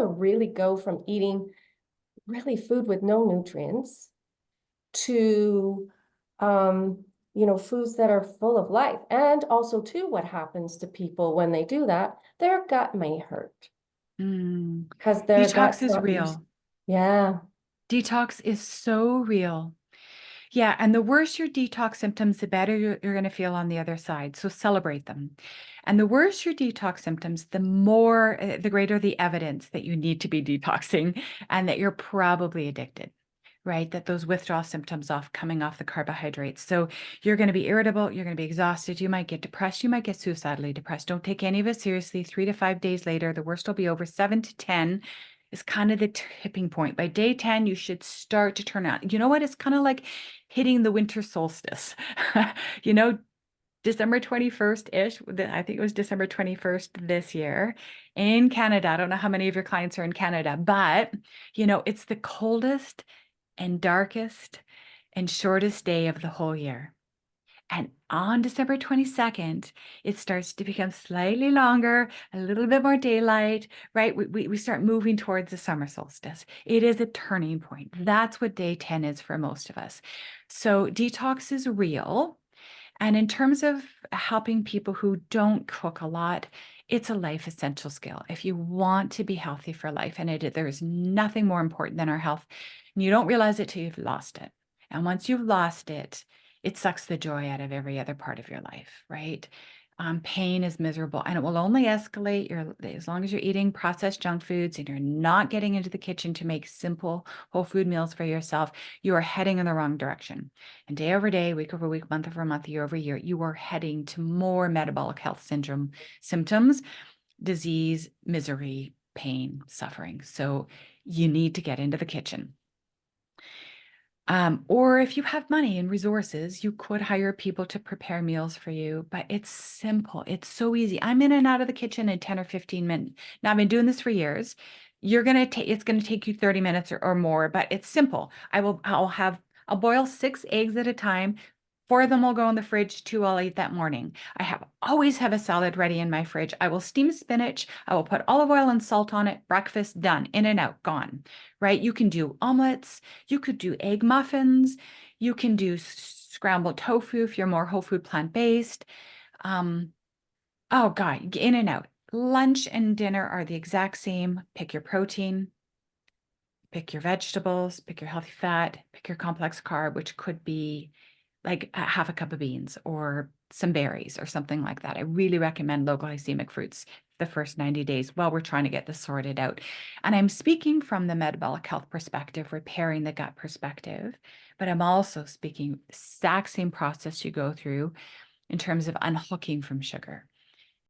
to really go from eating really food with no nutrients to, foods that are full of life. And also, too, what happens to people when they do that, their gut may hurt Mm. because their Detox gut's is not used. real. Yeah. Detox is so real. Yeah, and the worse your detox symptoms, the better you're going to feel on the other side. So celebrate them. And the worse your detox symptoms, the greater the evidence that you need to be detoxing and that you're probably addicted, right? That those withdrawal symptoms coming off the carbohydrates. So you're going to be irritable, you're going to be exhausted, you might get depressed, you might get suicidally depressed. Don't take any of it seriously. 3 to 5 days later, the worst will be over. 7 to 10 is kind of the tipping point. By day 10, you should start to turn out. You know what? It's kind of like hitting the winter solstice. you know, December 21st-ish, I think it was December 21st this year in Canada. I don't know how many of your clients are in Canada, but it's the coldest and darkest and shortest day of the whole year. And on December 22nd, it starts to become slightly longer, a little bit more daylight, right? We start moving towards the summer solstice. It is a turning point. That's what day 10 is for most of us. So detox is real. And in terms of helping people who don't cook a lot, it's a life essential skill. If you want to be healthy for life, and there's nothing more important than our health, and you don't realize it till you've lost it. And once you've lost it, it sucks the joy out of every other part of your life, right? Pain is miserable and it will only escalate as long as you're eating processed junk foods and you're not getting into the kitchen to make simple whole food meals for yourself. You are heading in the wrong direction. And day over day, week over week, month over month, year over year, you are heading to more metabolic health syndrome symptoms, disease, misery, pain, suffering. So you need to get into the kitchen. Or if you have money and resources, you could hire people to prepare meals for you, but it's simple. It's so easy. I'm in and out of the kitchen in 10 or 15 minutes. Now, I've been doing this for years. It's going to take you 30 minutes or more, but it's simple. I'll boil 6 eggs at a time. 4 of them will go in the fridge, 2 I'll eat that morning. Always have a salad ready in my fridge. I will steam spinach. I will put olive oil and salt on it. Breakfast done, in and out, gone, right? You can do omelets. You could do egg muffins. You can do scrambled tofu if you're more whole food plant-based. Oh God, in and out. Lunch and dinner are the exact same. Pick your protein, pick your vegetables, pick your healthy fat, pick your complex carb, which could be like half a cup of beans or some berries or something like that. I really recommend low glycemic fruits the first 90 days while we're trying to get this sorted out. And I'm speaking from the metabolic health perspective, repairing the gut perspective, but I'm also speaking exact same process you go through in terms of unhooking from sugar.